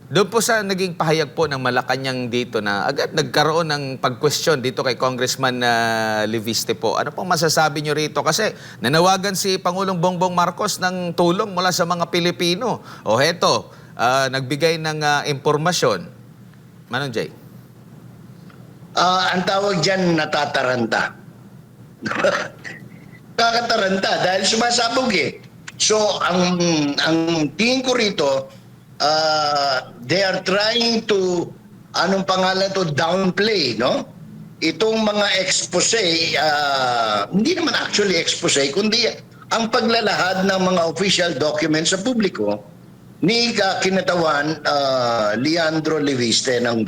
Doon po sa naging pahayag po ng Malacanang dito na agad nagkaroon ng pag-question dito kay Congressman Leviste po. Ano pong masasabi nyo rito? Kasi nanawagan si Pangulong Bongbong Marcos ng tulong mula sa mga Pilipino. O heto, nagbigay ng impormasyon. Manong Jay? Ang tawag dyan, natataranta. Kakataranta dahil sumasabog eh. So, ang tingin ko rito, they are trying to, anong pangalan to, downplay, no? Itong mga expose, hindi naman actually expose, kundi ang paglalahad ng mga official documents sa publiko ni kinatawan Leandro Leviste ng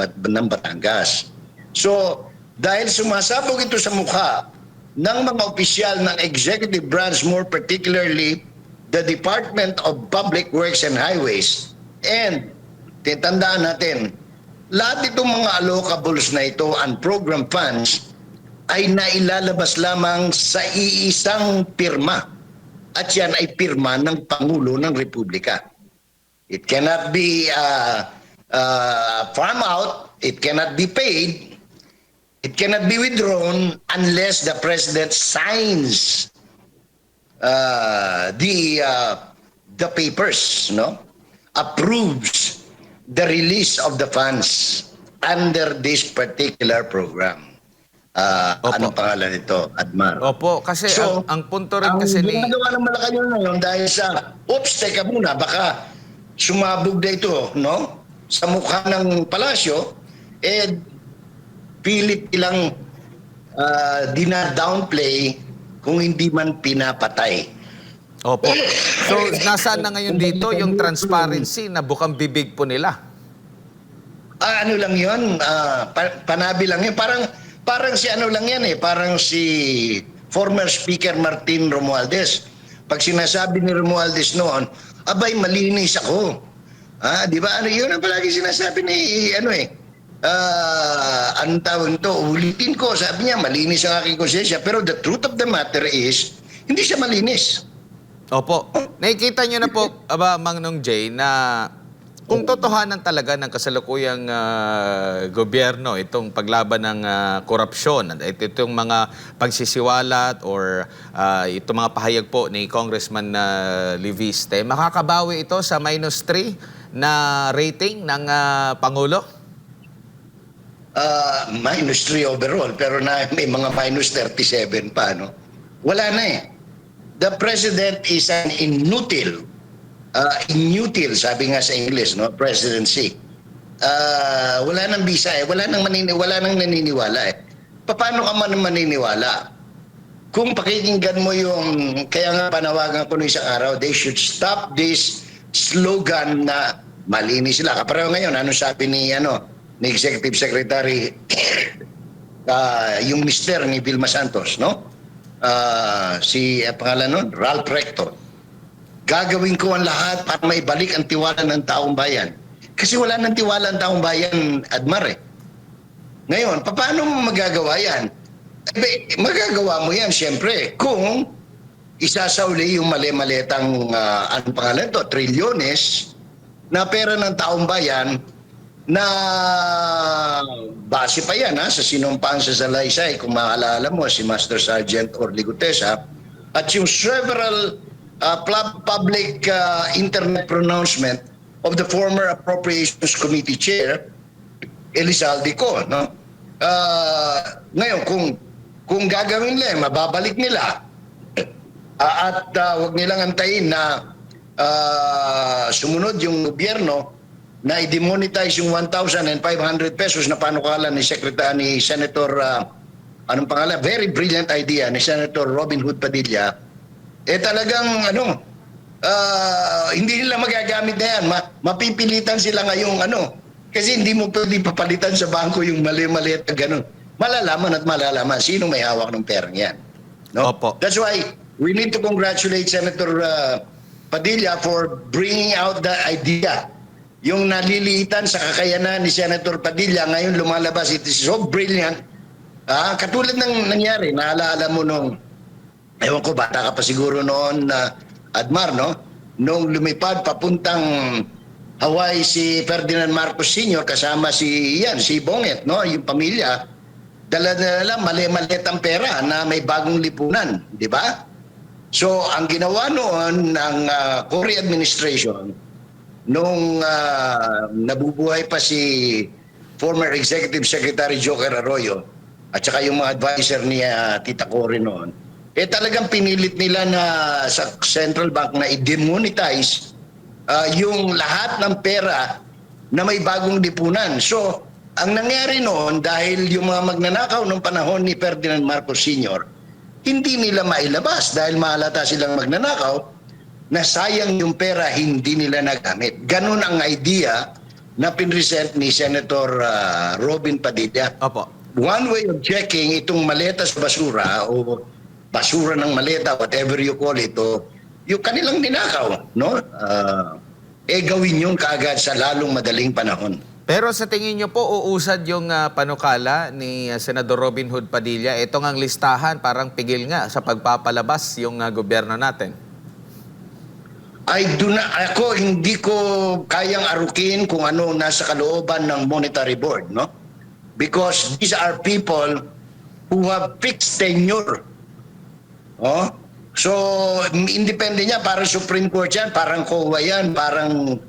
Batangas. So, dahil sumasabog ito sa mukha ng mga opisyal ng executive branch, more particularly the Department of Public Works and Highways, and titandaan natin, lahat itong mga allocables na ito and program funds ay nailalabas lamang sa iisang pirma. At yan ay pirma ng Pangulo ng Republika. It cannot be farm out, it cannot be paid, it cannot be withdrawn unless the President signs the papers, no? Approves the release of the funds under this particular program. Anong pangalan nito, Admar? Opo, kasi ang punto rin kasi ni... Ang ginagawa ng Malacanang ngayon dahil sa, oops, teka muna, baka sumabog na ito, no? Sa mukha ng palasyo, pilit ilang dina-downplay kung hindi man pinapatay. Opo. So, nasaan na ngayon dito yung transparency na bukang bibig po nila? Ano lang yun, panabi lang yun. Parang si ano lang yan parang si former Speaker Martin Romualdez. Pag sinasabi ni Romualdez noon, abay, malinis ako. Di ba? Ano yun ang palagi sinasabi ni, anong tawag nito, ulitin ko, sabi niya, malinis ang aking konsensya. Pero the truth of the matter is, hindi siya malinis. Opo. Nakikita nyo na po, Manong Jay, na kung totohanan talaga ng kasalukuyang gobyerno, itong paglaban ng korupsyon, itong mga pagsisiwalat or itong mga pahayag po ni Congressman Leviste, makakabawi ito sa -3 na rating ng Pangulo? -3 overall, pero may mga -37 pa, no? Wala na The President is an inutil, sabi nga sa English, no? Presidency. Wala nang bisa wala nang naniniwala Paano ka man maniniwala? Kung pakikinggan mo yung, kaya nga panawagan ko isang araw, they should stop this slogan na malinis sila. Kapareho ngayon, ano sabi ni Executive Secretary yung mister ni Vilma Santos, no? Si pangalan nun, Ralph Rector. Gagawin ko ang lahat para maibalik ang tiwala ng taong bayan. Kasi wala nang tiwala ang taong bayan, Admar Ngayon, paano mo magagawa yan? Magagawa mo yan, siyempre, kung isasauli yung mali-malitang, anong pangalan to, trilyones na pera ng taong bayan na base pa yan sa sinumpaan sa salaysay, kung maalala mo si Master Sergeant Orly Gutesa, at yung several public internet pronouncement of the former Appropriations Committee Chair Elizalde Co, no? Ngayon, kung gagawin nila, mababalik nila at wag nilang antayin na sumunod yung gobyerno na i-demonetize yung 1,500 pesos na panukala ni Senator, anong pangalan? Very brilliant idea ni Senator Robin Hood Padilla. Talagang, hindi nila magagamit na yan. Mapipilitan sila ngayong, kasi hindi mo pwede papalitan sa bangko yung mali-mali at gano'n. Malalaman sino may hawak ng perang yan. No? Opo. That's why we need to congratulate Senator Padilla for bringing out the idea. Yung naliliitan sa kakayanan ni Senator Padilla, ngayon lumalabas, it is so brilliant. Katulad ng nangyari, naalala mo nung, ewan ko, bata ka pa siguro noon, Admar, no? Nung lumipad papuntang Hawaii si Ferdinand Marcos Sr. kasama si Bonget, no? Yung pamilya, dala-dala mali-malit ang pera na may bagong lipunan, di ba? So, ang ginawa noon ng Cory administration, nung nabubuhay pa si former Executive Secretary Joker Arroyo at saka yung mga advisor ni Tita Cory noon, talagang pinilit nila na sa central bank na i-demonetize yung lahat ng pera na may bagong lipunan. So, ang nangyari noon, dahil yung mga magnanakaw ng panahon ni Ferdinand Marcos Sr., hindi nila mailabas dahil mahalata silang magnanakaw na sayang yung pera hindi nila nagamit. Ganun ang idea na pinresent ni Senator Robin Padilla. Opo. One way of checking itong maleta sa basura o basura ng maleta, whatever you call it, o yung kanilang ninakaw, no? Gawin yun kaagad sa lalong madaling panahon. Pero sa tingin nyo po, uusad yung panukala ni Senador Robin Hood Padilla. Ito ngang listahan, parang pigil nga sa pagpapalabas yung gobyerno natin. Ako hindi ko kayang arukin kung ano nasa kalooban ng Monetary Board, no? Because these are people who have fixed tenure. Oh? So, independent niya, parang Supreme Court yan, parang COA yan, parang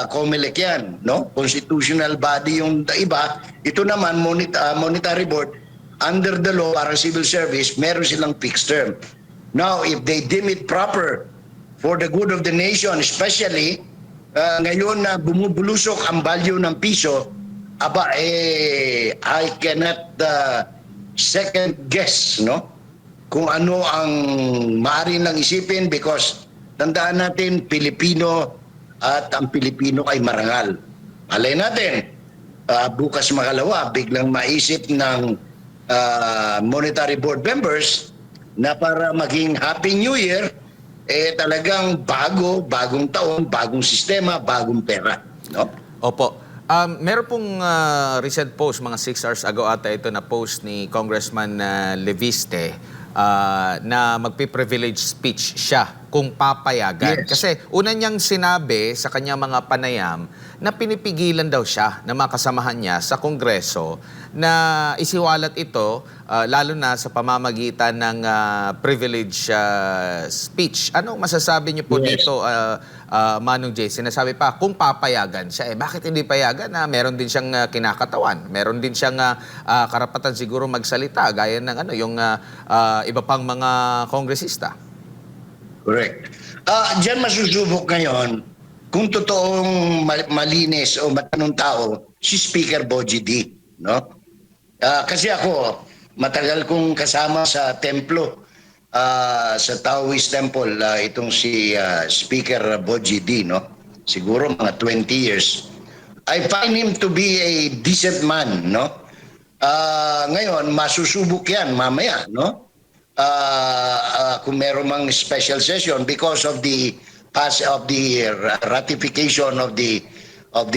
COMELEC yan, no? Constitutional body yung iba. Ito naman, Monetary Board, under the law, parang civil service, meron silang fixed term. Now, if they deem it proper for the good of the nation, especially ngayon na bumubulusok ang value ng piso, I cannot second guess, no? Kung ano ang maaari lang isipin, because tandaan natin, Pilipino at ang Pilipino ay marangal. Malay natin, bukas makalawa, biglang maisip ng Monetary Board members na para maging Happy New Year, talagang bagong taon, bagong sistema, bagong pera. No? Opo. Meron pong recent post, mga 6 hours ago ata ito na post ni Congressman Leviste na magpi-privilege speech siya kung papayagan. Yes. Kasi una niyang sinabi sa kanyang mga panayam na pinipigilan daw siya ng mga kasamahan niya sa Kongreso na isiwalat ito lalo na sa pamamagitan ng privilege speech. Anong masasabi niyo po dito, Manong Jay? Sinasabi pa, kung papayagan siya, bakit hindi payagan na meron din siyang kinakatawan? Meron din siyang karapatan siguro magsalita gaya ng yung iba pang mga kongresista. Correct. Diyan masusubok ngayon kung totoong malinis o matanong tao si Speaker Bogie D. No? Kasi ako, matagal kong kasama sa templo, sa Taoist Temple, itong si Speaker Bogie D. No? Siguro mga 20 years. I find him to be a decent man. No? Ngayon, masusubok yan mamaya. No? Kung meron mang special session because of the ratification of the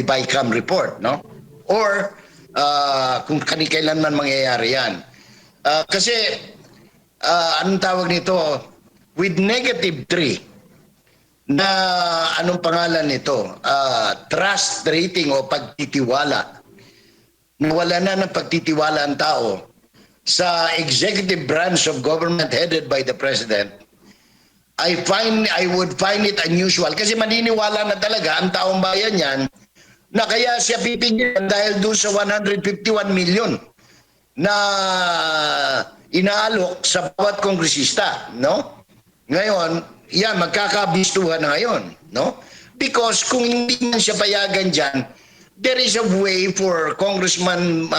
BICAM report, no? Or kung kailan man mangyayari yan. Kasi anong tawag nito, with -3 na anong pangalan nito, trust rating o pagtitiwala, nawala na ng pagtitiwala ang tao sa executive branch of government headed by the president. I would find it unusual kasi maniniwala na talaga ang taong bayan yan na kaya siya pipigyan dahil doon sa 151 million na inaalok sa bawat kongresista, no? Ngayon, yan magkakabistuhan na ngayon, no? Because kung hindi man siya payagan diyan, there is a way for Congressman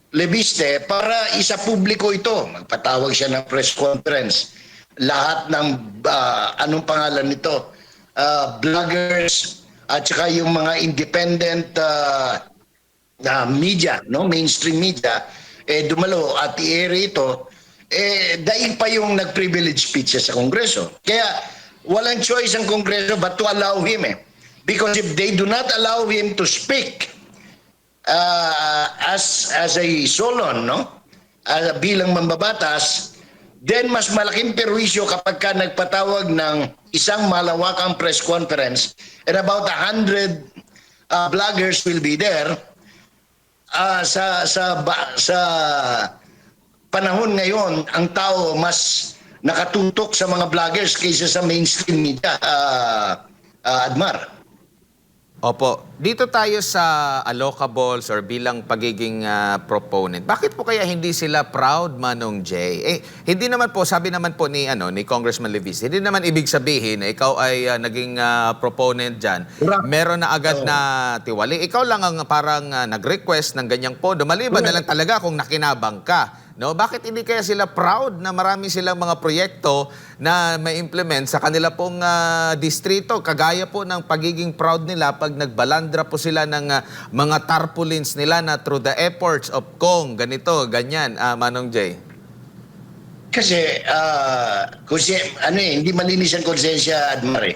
Leviste para isa publiko ito. Magpatawag siya ng press conference. Lahat ng anong pangalan nito, vloggers at saka yung mga independent media, no, mainstream media, dumalo at i-air ito, daig pa yung nag-privilege speech sa Kongreso. Kaya walang choice ang Kongreso but to allow him. Because if they do not allow him to speak as a solon, no, bilang mambabatas, then mas malaking perwisyo kapag ka nagpatawag ng isang malawakang press conference and about 100 vloggers will be there. Sa panahon ngayon, ang tao mas nakatutok sa mga vloggers kaysa sa mainstream media, Admar. Opo. Dito tayo sa allocables or bilang pagiging proponent. Bakit po kaya hindi sila proud, Manong Jay? Hindi naman po, sabi naman po ni Congressman Levis, hindi naman ibig sabihin na ikaw ay naging proponent dyan. Meron na agad na tiwali. Ikaw lang ang parang nag-request ng ganyang pondo. Maliban na lang talaga kung nakinabang ka. No, bakit hindi kaya sila proud na marami silang mga proyekto na ma-implement sa kanila pong distrito? Kagaya po ng pagiging proud nila pag nagbalandra po sila ng mga tarpaulins nila na through the efforts of Kong, ganito, ganyan, Manong Jay. Kasi, hindi malinis ang konsensya, Admar.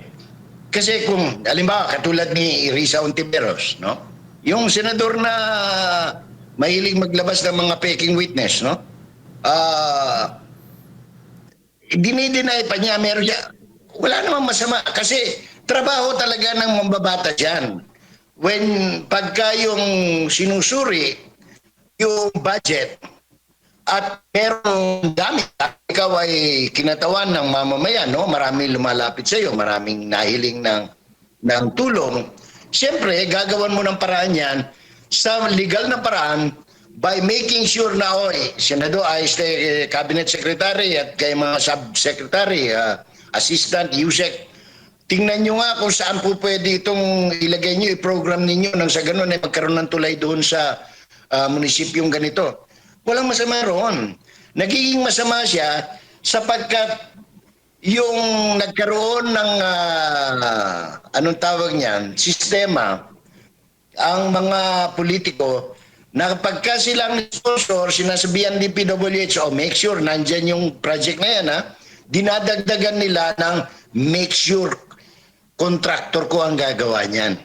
Kasi kung, halimbawa, katulad ni Risa Ontiveros, no? Yung senador na mahilig maglabas ng mga peking witness, no? Dinideny pa niya, meron siya. Wala namang masama kasi trabaho talaga ng mambabata dyan. Pagka yung sinusuri yung budget at merong gamit, ikaw ay kinatawan ng mamamayan, no? Maraming lumalapit sa iyo, maraming nahiling ng tulong. Siyempre, gagawan mo ng paraan yan sa legal na paraan by making sure na, Senado, Cabinet Secretary at kay mga Sub-Secretary, Assistant, USEC, tingnan nyo nga kung saan po pwede itong ilagay nyo, i-program ninyo nang sa ganun ay magkaroon ng tulay doon sa munisipyong ganito. Walang masama roon. Nagiging masama siya sapagkat yung nagkaroon ng, anong tawag niyan, sistema, ang mga politiko, na pagka silang sponsor, sinasabihan ni PWH, make sure, nandyan yung project na yan, dinadagdagan nila ng make sure contractor ko ang gagawa niyan.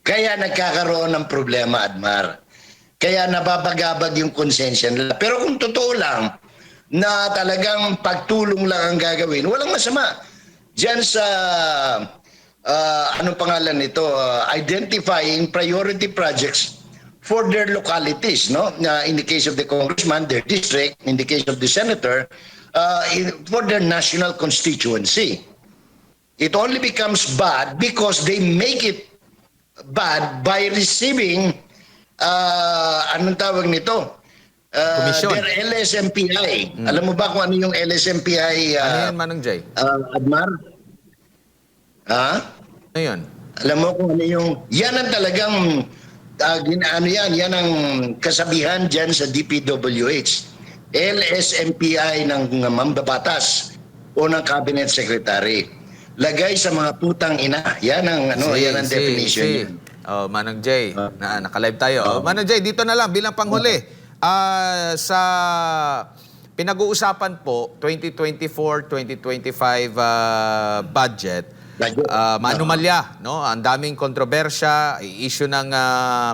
Kaya nagkakaroon ng problema, Admar. Kaya nababagabag yung konsensya nila. Pero kung totoo lang, na talagang pagtulong lang ang gagawin, walang masama. Diyan sa, anong pangalan nito, identifying priority projects for their localities, no? In the case of the congressman, their district; in the case of the senator, for their national constituency. It only becomes bad because they make it bad by receiving, anong tawag nito? Their LSMPI. Alam mo ba kung ano yung LSMPI? Ano yan, Manong Jay? Admar? Ha? Ano yun? Alam mo kung ano yung... Yan ang talagang... yan ang kasabihan dyan sa DPWH. LSMPI ng mambabatas o ng Cabinet Secretary. Lagay sa mga putang ina. Yan ang definition. Manong Jay, naka-live tayo. Manong Jay, dito na lang bilang panghuli. Sa pinag-uusapan po 2024-2025 budget, maanumalya, no? Ang daming kontrobersya, issue ng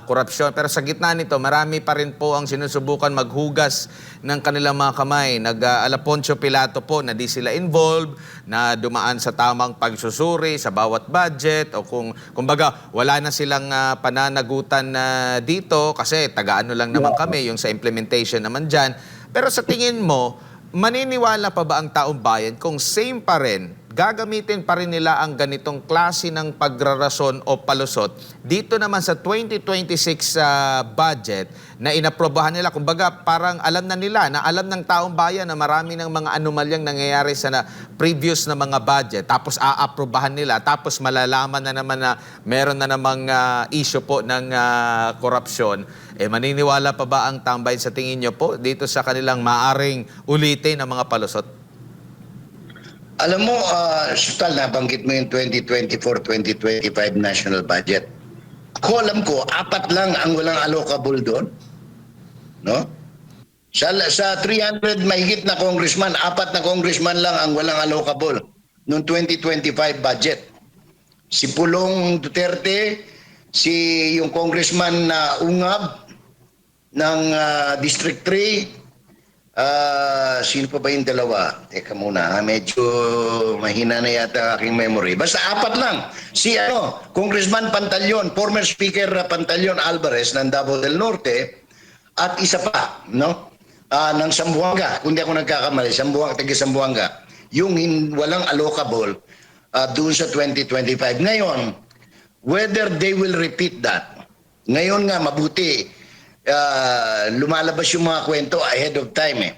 korupsyon. Pero sa gitna nito, marami pa rin po ang sinusubukan maghugas ng kanilang mga kamay. Ala Poncio Pilato po na di sila involved, na dumaan sa tamang pagsusuri sa bawat budget, o kumbaga wala na silang pananagutan dito kasi taga-ano lang naman kami yung sa implementation naman dyan. Pero sa tingin mo, maniniwala pa ba ang taong bayan kung same pa rin, gagamitin pa rin nila ang ganitong klase ng pagrarason o palusot dito naman sa 2026 budget na inaprobahan nila? Kumbaga parang alam na nila, na alam ng taong bayan na marami ng mga anomalyang nangyayari sa previous na mga budget, tapos aaprobahan nila, tapos malalaman na naman na meron na namang issue po ng korupsyon. Maniniwala pa ba ang tambayan sa tingin nyo po dito sa kanilang maaring ulitin ng mga palusot? Alam mo, Sutal, nabanggit mo yung 2024-2025 national budget. Ako alam ko, 4 lang ang walang allocable doon. No? Sa 300 mahigit na congressman, 4 na congressman lang ang walang allocable noong 2025 budget. Si Pulong Duterte, yung congressman na Ungab ng District 3, Sino pa ba yung dalawa? Teka muna, medyo mahina na yata aking memory. Basta apat lang. Si Congressman Pantaleon, former Speaker Pantaleon Alvarez ng Davao del Norte, at isa pa, no? Ng Zamboanga, kung di ako nagkakamali, taga Zamboanga, yung walang allocable doon sa 2025. Ngayon, whether they will repeat that, ngayon nga mabuti, lumalabas yung mga kwento ahead of time eh.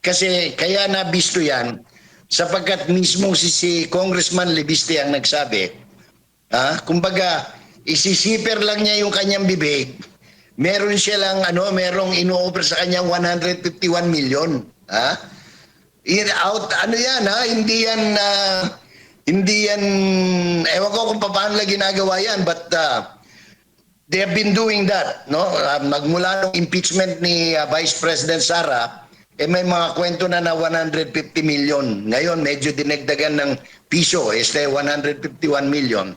Kasi kaya nabisto yan, sapagkat mismo si Congressman Libiste ang nagsabi, kumbaga, isisiper lang niya yung kanyang bibig, meron siya lang, merong ino-offer sa kanya 151 million. Hindi yan, ewan ko kung paano lang ginagawa yan, but they have been doing that, no? Magmula ng impeachment ni Vice President Sara, may mga kwento na 150 million. Ngayon, medyo dinagdagan ng piso, 151 million,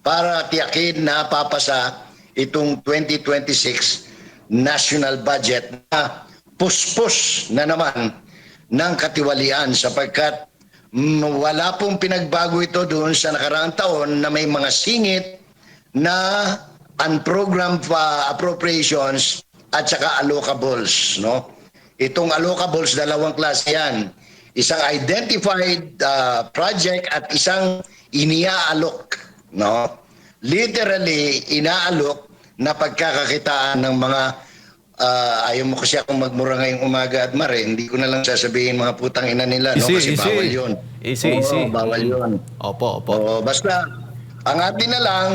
para tiyakin na papasa itong 2026 national budget na puspos na naman ng katiwalian sapagkat wala pong pinagbago ito doon sa nakaraang taon na may mga singit na unprogrammed appropriations at saka allocables, no? Itong allocables, dalawang klase yan. Isang identified project at isang iniaalok, no? Literally, inaalok na pagkakakitaan ng mga ayaw mo kasi akong magmura ngayong umaga at mare, hindi ko na lang sasabihin mga putang ina nila, no? Kasi bawal yun. Easy. Bawal yun. Opo. Basta, ang atin na lang,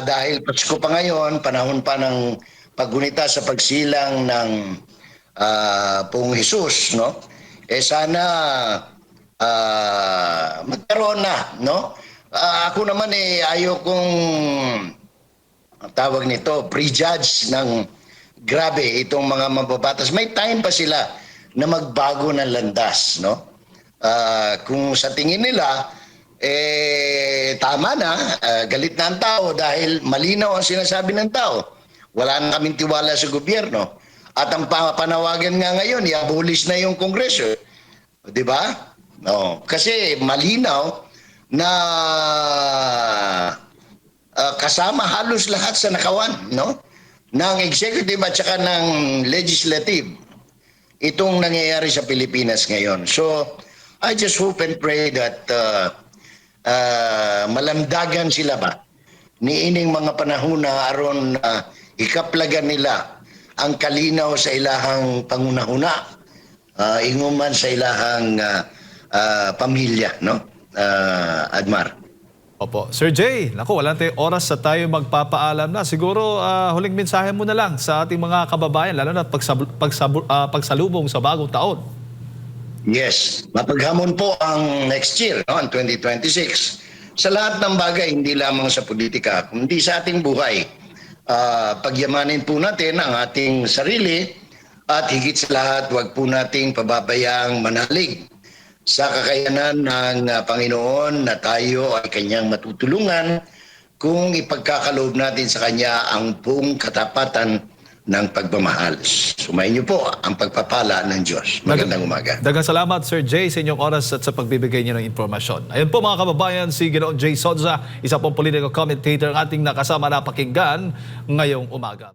dahil Pasko pa ngayon, panahon pa ng paggunita sa pagsilang ng Poong Jesus, no? Sana magkaroon na, no? Ako naman ayaw kong tawag nito, prejudge ng grabe itong mga mababatas. May time pa sila na magbago ng landas, no? Kung sa tingin nila, tama na, galit na ang tao dahil malinaw ang sinasabi ng tao. Wala na kaming tiwala sa gobyerno. At ang panawagan nga ngayon, i-abolish na yung Kongreso. Di ba? No. Kasi malinaw na kasama halos lahat sa nakawan, no? Ng executive at saka ng legislative. Itong nangyayari sa Pilipinas ngayon. So, I just hope and pray that malamdagan sila ba ni ining mga panahon na aron ikaplagan nila ang kalinaw sa ilahang pangunahuna, inguman sa ilahang pamilya, no? Admar. Opo. Sir Jay, naku, wala tayong oras sa tayo magpapaalam na. Siguro huling mensahe mo na lang sa ating mga kababayan, lalo na pagsalubong sa bagong taon. Yes, mapaghamon po ang next year, no, ang 2026. Sa lahat ng bagay, hindi lamang sa politika, kundi sa ating buhay. Pagyamanin po natin ang ating sarili at higit sa lahat, huwag po nating pababayaang manalig sa kakayanan ng Panginoon na tayo ay kanyang matutulungan kung ipagkakaloob natin sa kanya ang buong katapatan ng pagmamahal. Sumayin niyo po ang pagpapala ng Diyos. Magandang umaga. Daghang salamat, Sir Jay, sa inyong oras at sa pagbibigay niyo ng impormasyon. Ayun po mga kababayan, si Ginoong Jay Sodza, isa pong political commentator ang ating nakasama na pakinggan ngayong umaga.